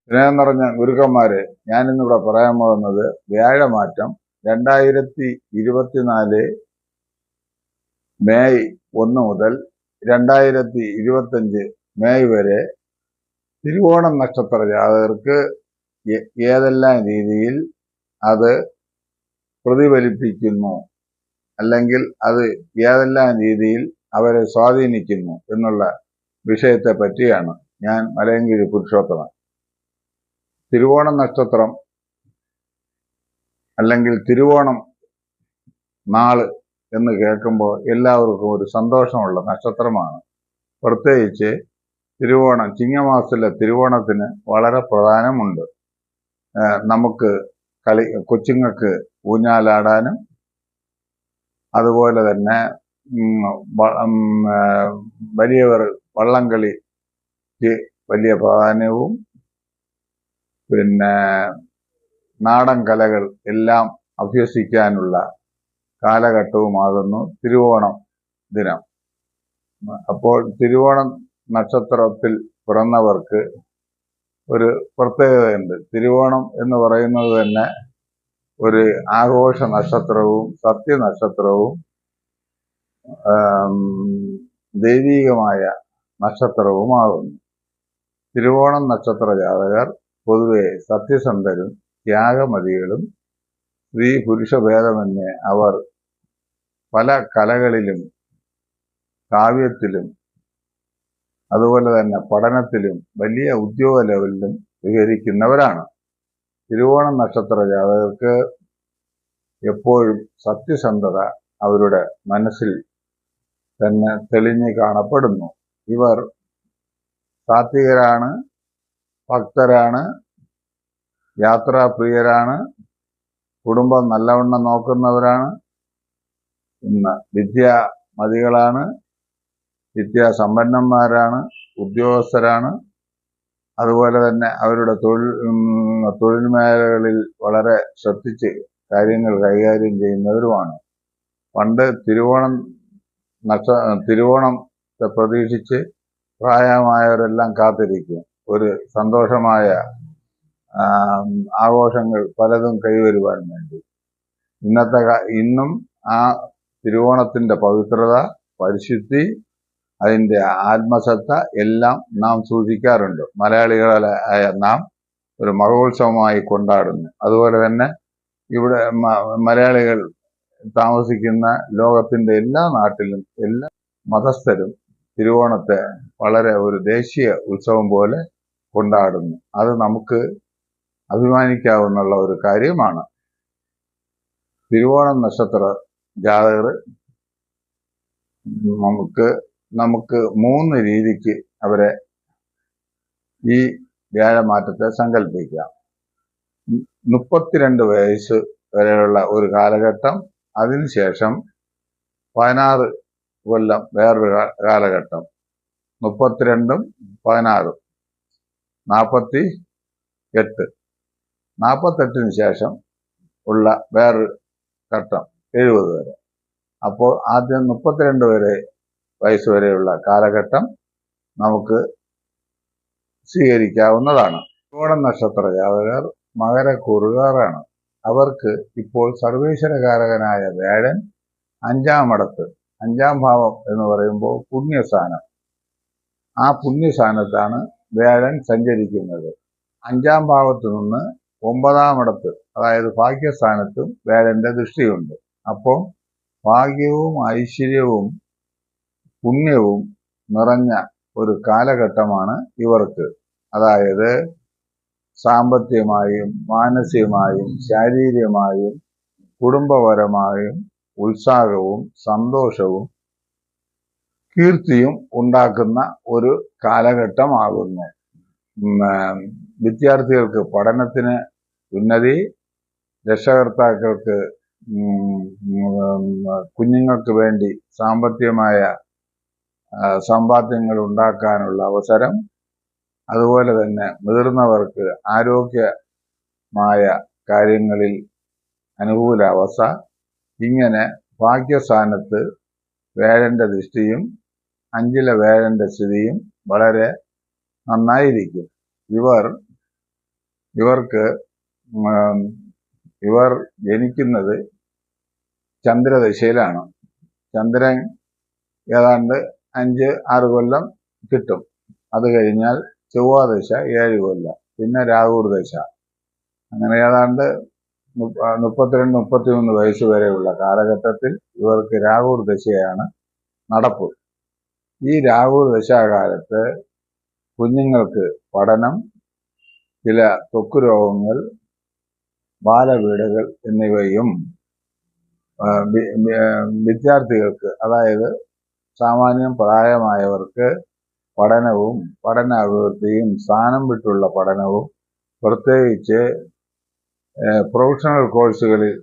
സ്നേഹം നിറഞ്ഞ ഗുരുക്കന്മാരെ, ഞാനിന്നിവിടെ പറയാൻ പോകുന്നത് വ്യാഴമാറ്റം 2024 മെയ് 1 മുതൽ 2025 മെയ് വരെ തിരുവോണം നക്ഷത്ര ജാതകർക്ക് ഏതെല്ലാം രീതിയിൽ അത് പ്രതിഫലിപ്പിക്കുന്നു, അല്ലെങ്കിൽ അത് ഏതെല്ലാം രീതിയിൽ അവരെ സ്വാധീനിക്കുന്നു എന്നുള്ള വിഷയത്തെ പറ്റിയാണ് ഞാൻ മലയങ്കിരി പുരുഷോത്തമൻ. തിരുവോണം നക്ഷത്രം അല്ലെങ്കിൽ തിരുവോണം നാള് എന്ന് കേൾക്കുമ്പോൾ എല്ലാവർക്കും ഒരു സന്തോഷമുള്ള നക്ഷത്രമാണ്. പ്രത്യേകിച്ച് തിരുവോണം, ചിങ്ങമാസത്തിലെ തിരുവോണത്തിന് വളരെ പ്രധാനമുണ്ട്. നമുക്ക് കൊച്ചുങ്ങൾക്ക് ഊഞ്ഞാലാടാനും അതുപോലെ തന്നെ വലിയവർ വള്ളംകളിക്ക് വലിയ പ്രാധാന്യവും പിന്നെ നാടൻ കലകൾ എല്ലാം അഭ്യസിക്കാനുള്ള കാലഘട്ടവുമാകുന്നു തിരുവോണം ദിനം. അപ്പോൾ തിരുവോണം നക്ഷത്രത്തിൽ പിറന്നവർക്ക് ഒരു പ്രത്യേകതയുണ്ട്. തിരുവോണം എന്ന് പറയുന്നത് തന്നെ ഒരു ആഘോഷ നക്ഷത്രവും സത്യനക്ഷത്രവും ദൈവീകമായ നക്ഷത്രവുമാകുന്നു. തിരുവോണം നക്ഷത്ര ജാതകർ പൊതുവെ സത്യസന്ധരും ത്യാഗമതികളും സ്ത്രീ പുരുഷ ഭേദമന്യേ അവർ പല കലകളിലും കാവ്യത്തിലും അതുപോലെ തന്നെ പഠനത്തിലും വലിയ ഉദ്യോഗ ലെവലിലും വിഹരിക്കുന്നവരാണ്. തിരുവോണം നക്ഷത്ര ജാതകർക്ക് എപ്പോഴും സത്യസന്ധത അവരുടെ മനസ്സിൽ തന്നെ തെളിഞ്ഞു കാണപ്പെടുന്നു. ഇവർ സാത്വികരാണ്, ഭക്തരാണ്, യാത്രാപ്രിയരാണ്, കുടുംബം നല്ലവണ്ണം നോക്കുന്നവരാണ്, വിദ്യാമതികളാണ്, വിദ്യാസമ്പന്നന്മാരാണ്, ഉദ്യോഗസ്ഥരാണ്. അതുപോലെ തന്നെ അവരുടെ തൊഴിൽ മേഖലകളിൽ വളരെ ശ്രദ്ധിച്ച് കാര്യങ്ങൾ കൈകാര്യം ചെയ്യുന്നവരുമാണ്. പണ്ട് തിരുവോണത്തെ പ്രതീക്ഷിച്ച് പ്രായമായവരെല്ലാം കാത്തിരിക്കും ഒരു സന്തോഷമായ ആഘോഷങ്ങൾ പലതും കൈവരുവാൻ വേണ്ടി. ഇന്നും ആ തിരുവോണത്തിന്റെ പവിത്രത, പരിശുദ്ധി, അതിന്റെ ആത്മസത്ത എല്ലാം നാം സൂക്ഷിക്കാറുണ്ട്. മലയാളികളായ നാം ഒരു മഹോത്സവമായി കൊണ്ടാടുന്നു. അതുപോലെ തന്നെ ഇവിടെ മലയാളികൾ താമസിക്കുന്ന ലോകത്തിന്റെ എല്ലാ നാട്ടിലും എല്ലാ മതസ്ഥരും തിരുവോണത്തെ വളരെ ഒരു ദേശീയ ഉത്സവം പോലെ കൊണ്ടാടുന്നു. അത് നമുക്ക് അഭിമാനിക്കാവുന്ന ഒരു കാര്യമാണ്. തിരുവോണം നക്ഷത്ര ജാതകർ നമുക്ക് 3 രീതിക്ക് അവരെ ഈ വ്യാഴമാറ്റത്തെ സങ്കല്പിക്കാം. 32 വയസ്സ് വരെയുള്ള ഒരു കാലഘട്ടം, അതിനുശേഷം 16 കൊല്ലം വേറൊരു കാലഘട്ടം, 32ഉം 16ഉം 48, 48ന് ശേഷം ഉള്ള വേറൊരു ഘട്ടം 70 വരെ. അപ്പോൾ ആദ്യം 32 വയസ്സ് വരെയുള്ള കാലഘട്ടം നമുക്ക് സ്വീകരിക്കാവുന്നതാണ്. തിരുവോണം നക്ഷത്ര ജാതകർ മകരക്കൂറുകാരാണ്. അവർക്ക് ഇപ്പോൾ സർവേശ്വരകാരകനായ വ്യാഴൻ 5ാം ഇടത്ത്, 5ാം ഭാവം എന്ന് പറയുമ്പോൾ പുണ്യസ്ഥാനം, ആ പുണ്യസ്ഥാനത്താണ് വ്യാഴൻ സഞ്ചരിക്കുന്നത്. 5ാം ഭാവത്ത് നിന്ന് 9ാം ഇടത്ത്, അതായത് ഭാഗ്യസ്ഥാനത്തും വ്യാഴന്റെ ദൃഷ്ടിയുണ്ട്. അപ്പോൾ ഭാഗ്യവും ഐശ്വര്യവും പുണ്യവും നിറഞ്ഞ ഒരു കാലഘട്ടമാണ് ഇവർക്ക്. അതായത് സാമ്പത്തികമായും മാനസികമായും ശാരീരികമായും കുടുംബപരമായും ഉത്സാഹവും സന്തോഷവും കീർത്തിയും ഉണ്ടാക്കുന്ന ഒരു കാലഘട്ടമാകുന്നു. വിദ്യാർത്ഥികൾക്ക് പഠനത്തിന് ഉന്നതി, രക്ഷകർത്താക്കൾക്ക് കുഞ്ഞുങ്ങൾക്ക് വേണ്ടി സാമ്പത്തികമായ സമ്പാദ്യങ്ങൾ ഉണ്ടാക്കാനുള്ള അവസരം, അതുപോലെ തന്നെ മുതിർന്നവർക്ക് ആരോഗ്യമായ കാര്യങ്ങളിൽ അനുകൂല അവസ്ഥ. ഇങ്ങനെ ഭാഗ്യസ്ഥാനത്ത് വ്യാഴന്റെ ദൃഷ്ടിയും 5ലെ വ്യാഴന്റെ സ്ഥിതിയും വളരെ നന്നായിരിക്കും. ഇവർ ഇവർക്ക് ഇവർ ജനിക്കുന്നത് ചന്ദ്രദശയിലാണ്. ചന്ദ്രൻ ഏതാണ്ട് 5-6 കൊല്ലം കിട്ടും. അത് കഴിഞ്ഞാൽ ചൊവ്വാദശ 7 കൊല്ലം, പിന്നെ രാഹുർ ദശ. അങ്ങനെ ഏതാണ്ട് 32-33 വയസ്സ് വരെയുള്ള കാലഘട്ടത്തിൽ ഇവർക്ക് രാഹുർ ദശയാണ് നടപ്പ്. ഈ രാഹുർ ദശാകാലത്ത് കുഞ്ഞുങ്ങൾക്ക് പഠനം, ചില ത്വക്ക് രോഗങ്ങൾ, ബാലപീഡകൾ എന്നിവയും വിദ്യാർത്ഥികൾക്ക്, അതായത് സാമാന്യം പ്രായമായവർക്ക് പഠനവും പഠന അഭിവൃദ്ധിയും സ്ഥാനം വിട്ടുള്ള പഠനവും, പ്രത്യേകിച്ച് പ്രൊഫഷണൽ കോഴ്സുകളിൽ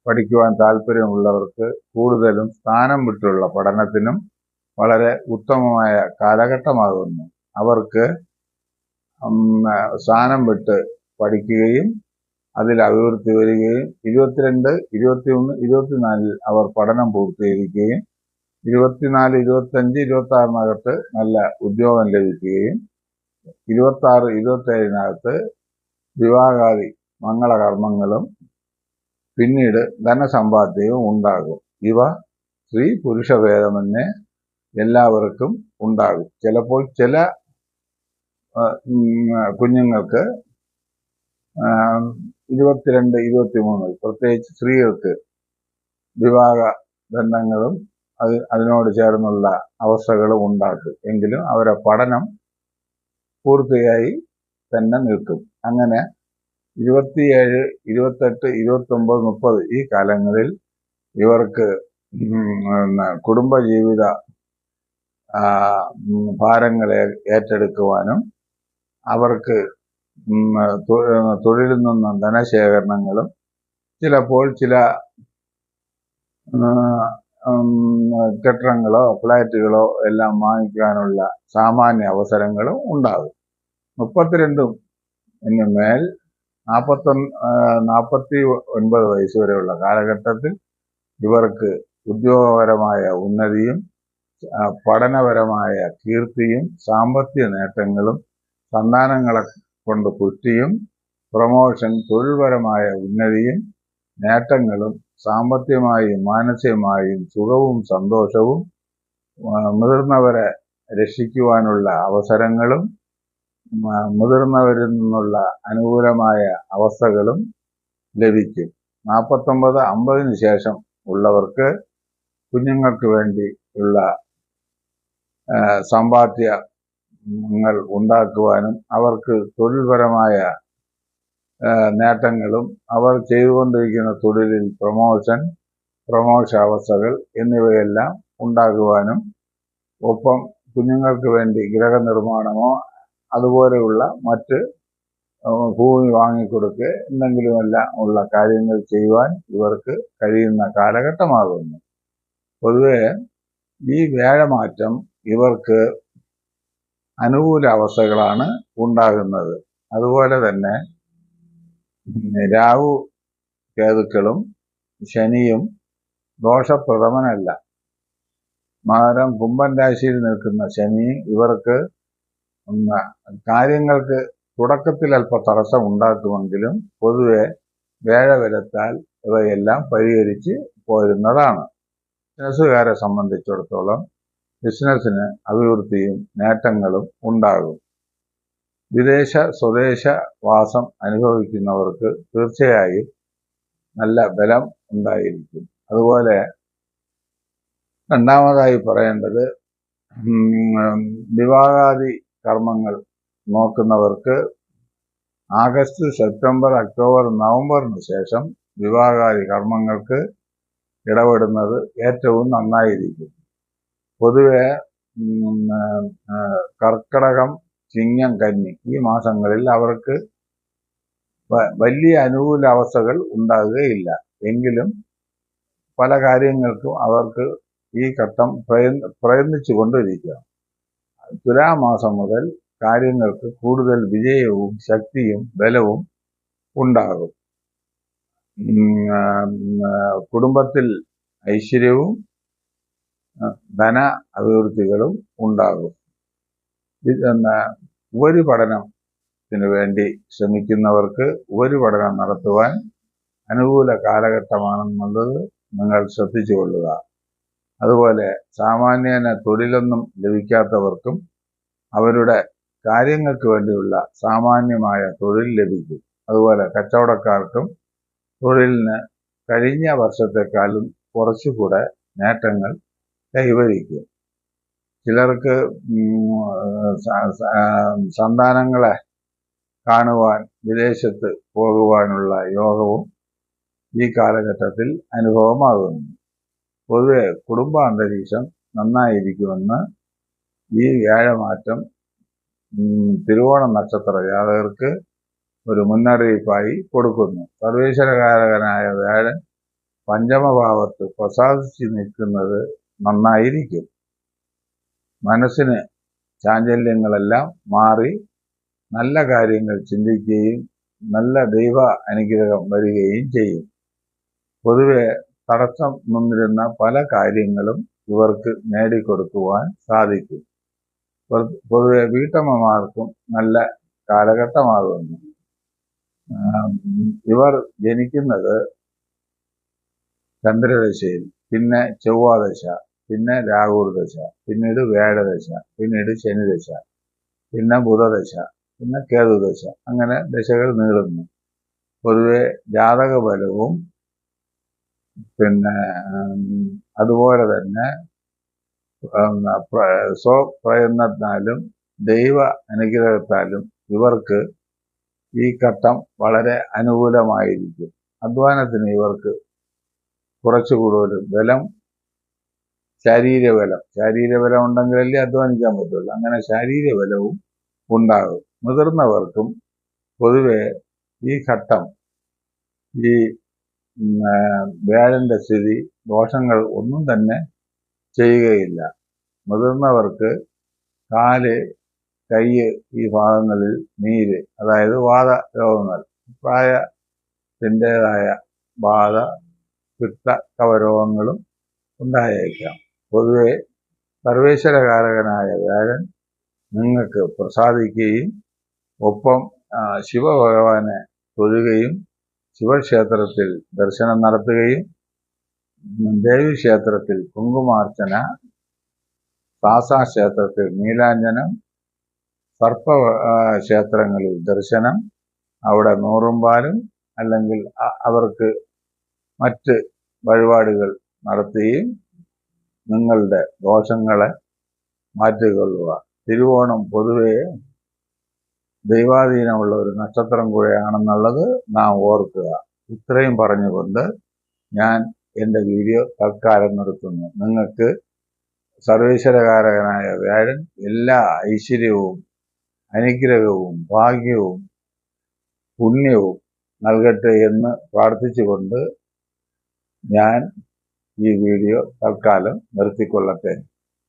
പഠിക്കുവാൻ താല്പര്യമുള്ളവർക്ക് കൂടുതലും സ്ഥാനം വിട്ടുള്ള പഠനത്തിനും വളരെ ഉത്തമമായ കാലഘട്ടമാകുന്നു. അവർക്ക് സ്ഥാനം വിട്ട് പഠിക്കുകയും അതിൽ അഭിവൃദ്ധി വരികയും 22, 21, 24 അവർ പഠനം പൂർത്തീകരിക്കുകയും 24, 25, 26 നല്ല ഉദ്യോഗം ലഭിക്കുകയും 26, 27 വിവാഹാദി മംഗളകർമ്മങ്ങളും പിന്നീട് ധനസമ്പാദ്യവും ഉണ്ടാകും. ഇവ സ്ത്രീ പുരുഷ ഭേദമന്യേ എല്ലാവർക്കും ഉണ്ടാകും. ചിലപ്പോൾ ചില കുഞ്ഞുങ്ങൾക്ക് 22, 23 പ്രത്യേകിച്ച് സ്ത്രീകൾക്ക് വിവാഹ ബന്ധങ്ങളും അതിനോട് ചേർന്നുള്ള അവസ്ഥകളും ഉണ്ടാക്കും. എങ്കിലും അവരെ പഠനം പൂർത്തിയായി തന്നെ നിൽക്കും. അങ്ങനെ 27, 28, 29, 30 ഈ കാലങ്ങളിൽ ഇവർക്ക് കുടുംബജീവിത ഭാരങ്ങളെ ഏറ്റെടുക്കുവാനും അവർക്ക് തൊഴിലിൽ നിന്നും ധനശേഖരണങ്ങളും ചിലപ്പോൾ ചില കെട്ടിടങ്ങളോ ഫ്ലാറ്റുകളോ എല്ലാം വാങ്ങിക്കാനുള്ള സാമാന്യ അവസരങ്ങളും ഉണ്ടാകും. 32 മേൽ 49 വയസ്സ് വരെയുള്ള കാലഘട്ടത്തിൽ ഇവർക്ക് ഉദ്യോഗപരമായ ഉന്നതിയും പഠനപരമായ കീർത്തിയും സാമ്പത്തിക നേട്ടങ്ങളും സന്താനങ്ങളെ കൊണ്ട് പുഷ്ടിയും പ്രമോഷൻ, തൊഴിൽപരമായ ഉന്നതിയും നേട്ടങ്ങളും സാമ്പത്തികമായും മാനസികമായും സുഖവും സന്തോഷവും മുതിർന്നവരെ രക്ഷിക്കുവാനുള്ള അവസരങ്ങളും മുതിർന്നവരിൽ നിന്നുള്ള അനുകൂലമായ അവസ്ഥകളും ലഭിക്കും. 49, 50 ശേഷം ഉള്ളവർക്ക് കുഞ്ഞുങ്ങൾക്ക് വേണ്ടിയുള്ള സമ്പാദ്യങ്ങൾ ഉണ്ടാക്കുവാനും അവർക്ക് തൊഴിൽപരമായ നേട്ടങ്ങളും അവർ ചെയ്തുകൊണ്ടിരിക്കുന്ന തൊഴിലിൽ പ്രമോഷൻ അവസ്ഥകൾ എന്നിവയെല്ലാം ഉണ്ടാകുവാനും, ഒപ്പം കുഞ്ഞുങ്ങൾക്ക് വേണ്ടി ഗൃഹനിർമ്മാണമോ അതുപോലെയുള്ള മറ്റ് ഭൂമി വാങ്ങിക്കൊടുക്കുക എന്തെങ്കിലുമെല്ലാം ഉള്ള കാര്യങ്ങൾ ചെയ്യുവാൻ ഇവർക്ക് കഴിയുന്ന കാലഘട്ടമാകുന്നു. പൊതുവെ ഈ വ്യാഴമാറ്റം ഇവർക്ക് അനുകൂല അവസ്ഥകളാണ് ഉണ്ടാകുന്നത്. അതുപോലെ തന്നെ രാഹു കേതുക്കളും ശനിയും ദോഷപ്രദമനല്ല. മകരം കുംഭൻ രാശിയിൽ നിൽക്കുന്ന ശനി ഇവർക്ക് കാര്യങ്ങൾക്ക് തുടക്കത്തിൽ അല്പം തടസ്സം ഉണ്ടാക്കുമെങ്കിലും പൊതുവെ വ്യാഴബലത്താൽ ഇവയെല്ലാം പരിഹരിച്ച് പോരുന്നതാണ്. ബിസിനസ്സുകാരെ സംബന്ധിച്ചിടത്തോളം ബിസിനസ്സിന് അഭിവൃദ്ധിയും നേട്ടങ്ങളും ഉണ്ടാകും. വിദേശ സ്വദേശ വാസം അനുഭവിക്കുന്നവർക്ക് തീർച്ചയായും നല്ല ബലം ഉണ്ടായിരിക്കും. അതുപോലെ രണ്ടാമതായി പറയേണ്ടത്, വിവാഹാദി കർമ്മങ്ങൾ നോക്കുന്നവർക്ക് ആഗസ്റ്റ്, സെപ്റ്റംബർ, ഒക്ടോബർ, നവംബറിന് ശേഷം വിവാഹാദി കർമ്മങ്ങൾക്ക് ഇടപെടുന്നത് ഏറ്റവും നന്നായിരിക്കും. പൊതുവെ കർക്കടകം, ചിങ്ങം, കന്നി ഈ മാസങ്ങളിൽ അവർക്ക് വലിയ അനുകൂല അവസ്ഥകൾ ഉണ്ടാകുകയില്ല. എങ്കിലും പല കാര്യങ്ങൾക്കും അവർക്ക് ഈ ഘട്ടം പ്രയത്നിച്ചു കൊണ്ടിരിക്കുക. തുലാമാസം മുതൽ കാര്യങ്ങൾക്ക് കൂടുതൽ വിജയവും ശക്തിയും ബലവും ഉണ്ടാകും. കുടുംബത്തിൽ ഐശ്വര്യവും ധന അഭിവൃദ്ധികളും ഉണ്ടാകും. ഉപരിപഠനം ഉപരിപഠനത്തിന് വേണ്ടി ശ്രമിക്കുന്നവർക്ക് ഉപരിപഠനം നടത്തുവാൻ അനുകൂല കാലഘട്ടമാണെന്നുള്ളത് നിങ്ങൾ ശ്രദ്ധിച്ചുകൊള്ളുക. അതുപോലെ സാമാന്യേന തൊഴിലൊന്നും ലഭിക്കാത്തവർക്കും അവരുടെ കാര്യങ്ങൾക്ക് വേണ്ടിയുള്ള സാമാന്യമായ തൊഴിൽ ലഭിക്കും. അതുപോലെ കച്ചവടക്കാർക്കും തൊഴിലിന് കഴിഞ്ഞ വർഷത്തെക്കാളും കുറച്ചുകൂടെ നേട്ടങ്ങൾ കൈവരിക്കും. ചിലർക്ക് സന്താനങ്ങളെ കാണുവാൻ വിദേശത്ത് പോകുവാനുള്ള യോഗവും ഈ കാലഘട്ടത്തിൽ അനുഭവമാകുന്നു. പൊതുവെ കുടുംബാന്തരീക്ഷം നന്നായിരിക്കുമെന്ന് ഈ വ്യാഴമാറ്റം തിരുവോണ നക്ഷത്ര ജാതകർക്ക് ഒരു മുന്നറിയിപ്പായി കൊടുക്കുന്നു. സർവേശ്വരകാരകനായ വ്യാഴൻ പഞ്ചമഭാവത്ത് പ്രസാദിച്ച് നിൽക്കുന്നത് നന്നായിരിക്കും. മനസ്സിന് ചാഞ്ചല്യങ്ങളെല്ലാം മാറി നല്ല കാര്യങ്ങൾ ചിന്തിക്കുകയും നല്ല ദൈവ അനുഗ്രഹം വരികയും ചെയ്യും. പൊതുവെ തടസ്സം നിന്നിരുന്ന പല കാര്യങ്ങളും ഇവർക്ക് നേടിക്കൊടുക്കുവാൻ സാധിക്കും. പൊതുവെ വീട്ടമ്മമാർക്കും നല്ല കാലഘട്ടമാകുന്നു. ഇവർ ജനിക്കുന്നത് ചന്ദ്രദശയിൽ, പിന്നെ ചൊവ്വാദശ, പിന്നെ രാഹുർദശ, പിന്നീട് വ്യാഴദശ, പിന്നീട് ശനിദശ, പിന്നെ ബുധദശ, പിന്നെ കേതുദശ, അങ്ങനെ ദശകൾ നീളുന്നു. പൊതുവെ ജാതക ബലവും പിന്നെ അതുപോലെ തന്നെ സ്വപ്രയത്നത്താലും ദൈവ അനുഗ്രഹത്താലും ഇവർക്ക് ഈ ഘട്ടം വളരെ അനുകൂലമായിരിക്കും. അധ്വാനത്തിന് ഇവർക്ക് കുറച്ചു കൂടുതൽ ബലം, ശാരീരബലം ഉണ്ടെങ്കിലല്ലേ അധ്വാനിക്കാൻ പറ്റുള്ളൂ. അങ്ങനെ ശാരീരബലവും ഉണ്ടാകും. മുതിർന്നവർക്കും പൊതുവെ ഈ ഘട്ടം ഈ വ്യാഴന്റെ സ്ഥിതി ദോഷങ്ങൾ ഒന്നും തന്നെ ചെയ്യുകയില്ല. മുതിർന്നവർക്ക് കാല്, കൈ, ഈ ഭാഗങ്ങളിൽ നീര്, അതായത് വാത രോഗങ്ങൾ, പ്രായത്തിൻ്റെതായ വാത, പിത്ത, കവരോഗങ്ങളും ഉണ്ടായേക്കാം. പൊതുവെ സർവേശ്വരകാരകനായ വ്യാഴൻ നിങ്ങൾക്ക് പ്രസാദിക്കുകയും ഒപ്പം ശിവഭഗവാനെ തൊഴുകയും ശിവക്ഷേത്രത്തിൽ ദർശനം നടത്തുകയും ദേവീക്ഷേത്രത്തിൽ കുങ്കുമാർച്ചന, സാസാക്ഷേത്രത്തിൽ നീലാഞ്ജനം, സർപ്പ ക്ഷേത്രങ്ങളിൽ ദർശനം, അവിടെ നൂറുംപാലും അല്ലെങ്കിൽ അവർക്ക് മറ്റ് വഴിപാടുകൾ നടത്തുകയും നിങ്ങളുടെ ദോഷങ്ങളെ മാറ്റിക്കൊള്ളുക. തിരുവോണം പൊതുവെ ദൈവാധീനമുള്ള ഒരു നക്ഷത്രം കൂടെയാണെന്നുള്ളത് നാം ഓർക്കുക. ഇത്രയും പറഞ്ഞുകൊണ്ട് ഞാൻ എൻ്റെ വീഡിയോ തൽക്കാലം നിർത്തുന്നു. നിങ്ങൾക്ക് സർവേശ്വരകാരകനായ വ്യാഴൻ എല്ലാ ഐശ്വര്യവും അനുഗ്രഹവും ഭാഗ്യവും പുണ്യവും നൽകട്ടെ എന്ന് പ്രാർത്ഥിച്ചുകൊണ്ട് ഞാൻ ഈ വീഡിയോ തൽക്കാലം നിർത്തിക്കൊള്ളട്ടെ.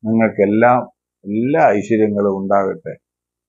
നിങ്ങൾക്കെല്ലാം എല്ലാ ഐശ്വര്യങ്ങളും ഉണ്ടാകട്ടെ.